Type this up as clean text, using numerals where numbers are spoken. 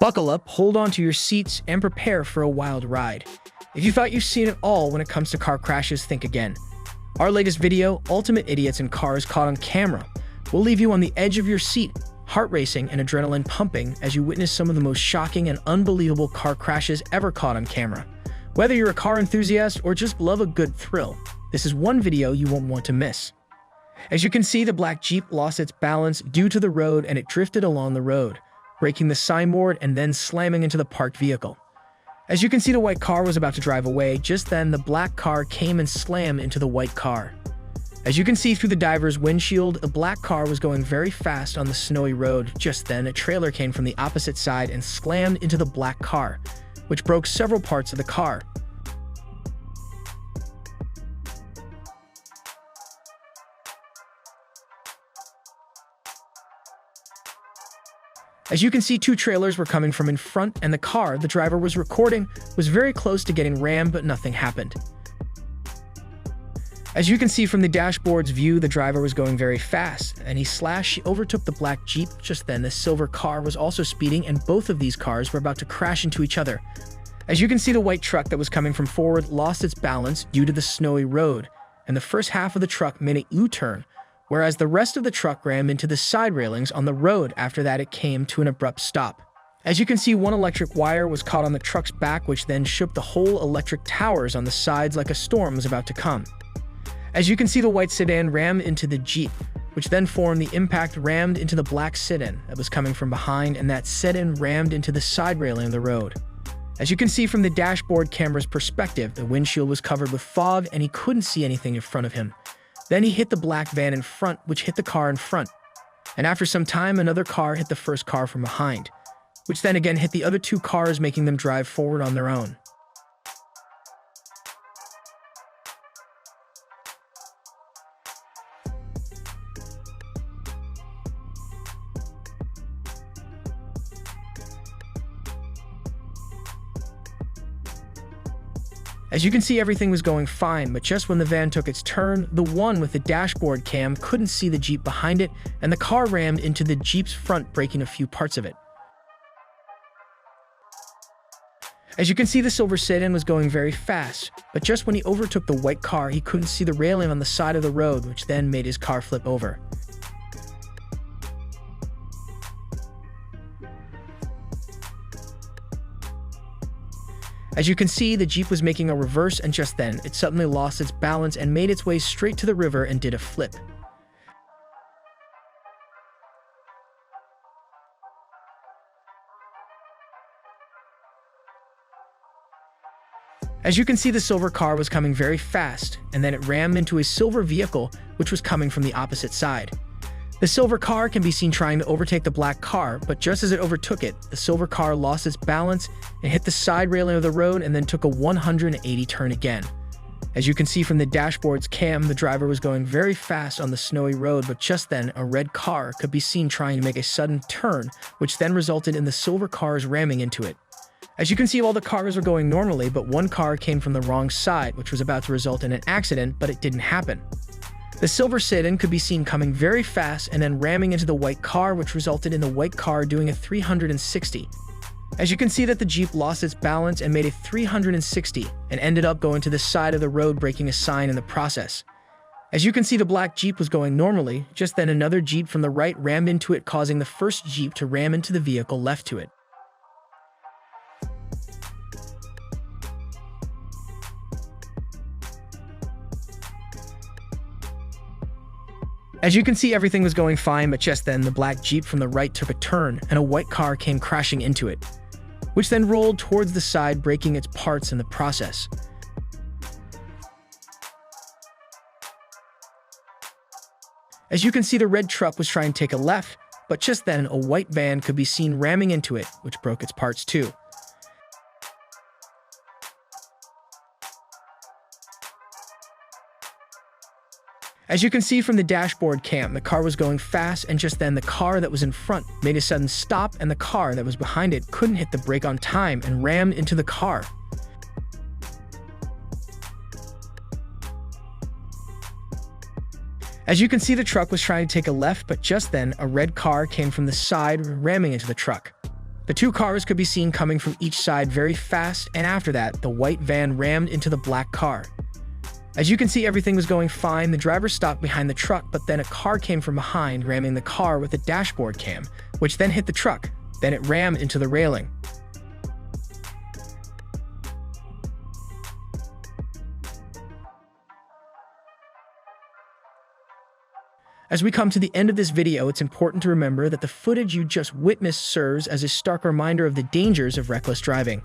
Buckle up, hold on to your seats, and prepare for a wild ride. If you thought you've seen it all when it comes to car crashes, think again. Our latest video, Ultimate Idiots in Cars Caught on Camera, will leave you on the edge of your seat, heart racing and adrenaline pumping as you witness some of the most shocking and unbelievable car crashes ever caught on camera. Whether you're a car enthusiast or just love a good thrill, this is one video you won't want to miss. As you can see, the black Jeep lost its balance due to the road and it drifted along the road, breaking the signboard and then slamming into the parked vehicle. As you can see, the white car was about to drive away. Just then, the black car came and slammed into the white car. As you can see through the diver's windshield, the black car was going very fast on the snowy road. Just then, a trailer came from the opposite side and slammed into the black car, which broke several parts of the car. As you can see, two trailers were coming from in front, and the car the driver was recording was very close to getting rammed, but nothing happened. As you can see from the dashboard's view, the driver was going very fast, and he overtook the black Jeep. Just then, the silver car was also speeding, and both of these cars were about to crash into each other. As you can see, the white truck that was coming from forward lost its balance due to the snowy road, and the first half of the truck made a U-turn, whereas the rest of the truck rammed into the side railings on the road. After that, it came to an abrupt stop. As you can see, one electric wire was caught on the truck's back, which then shook the whole electric towers on the sides like a storm was about to come. As you can see, the white sedan rammed into the Jeep, which then formed the impact rammed into the black sedan that was coming from behind, and that sedan rammed into the side railing of the road. As you can see from the dashboard camera's perspective, the windshield was covered with fog and he couldn't see anything in front of him. Then he hit the black van in front, which hit the car in front. And after some time, another car hit the first car from behind, which then again hit the other two cars, making them drive forward on their own. As you can see, everything was going fine, but just when the van took its turn, the one with the dashboard cam couldn't see the Jeep behind it, and the car rammed into the Jeep's front, breaking a few parts of it. As you can see, the silver sedan was going very fast, but just when he overtook the white car, he couldn't see the railing on the side of the road, which then made his car flip over. As you can see, the Jeep was making a reverse, and just then, it suddenly lost its balance and made its way straight to the river and did a flip. As you can see, the silver car was coming very fast, and then it rammed into a silver vehicle which was coming from the opposite side. The silver car can be seen trying to overtake the black car, but just as it overtook it, the silver car lost its balance and hit the side railing of the road and then took a 180 turn again. As you can see from the dashboard's cam, the driver was going very fast on the snowy road, but just then a red car could be seen trying to make a sudden turn, which then resulted in the silver cars ramming into it. As you can see, all the cars were going normally, but one car came from the wrong side, which was about to result in an accident, but it didn't happen. The silver sedan could be seen coming very fast and then ramming into the white car, which resulted in the white car doing a 360. As you can see that the Jeep lost its balance and made a 360 and ended up going to the side of the road, breaking a sign in the process. As you can see, the black Jeep was going normally. Just then another Jeep from the right rammed into it, causing the first Jeep to ram into the vehicle left to it. As you can see, everything was going fine, but just then the black Jeep from the right took a turn and a white car came crashing into it, which then rolled towards the side, breaking its parts in the process. As you can see, the red truck was trying to take a left, but just then a white van could be seen ramming into it, which broke its parts too. As you can see from the dashboard cam, the car was going fast, and just then the car that was in front made a sudden stop, and the car that was behind it couldn't hit the brake on time and rammed into the car. As you can see, the truck was trying to take a left, but just then a red car came from the side, ramming into the truck. The two cars could be seen coming from each side very fast, and after that, the white van rammed into the black car. As you can see, everything was going fine. The driver stopped behind the truck, but then a car came from behind, ramming the car with a dashboard cam, which then hit the truck. Then it rammed into the railing. As we come to the end of this video, it's important to remember that the footage you just witnessed serves as a stark reminder of the dangers of reckless driving.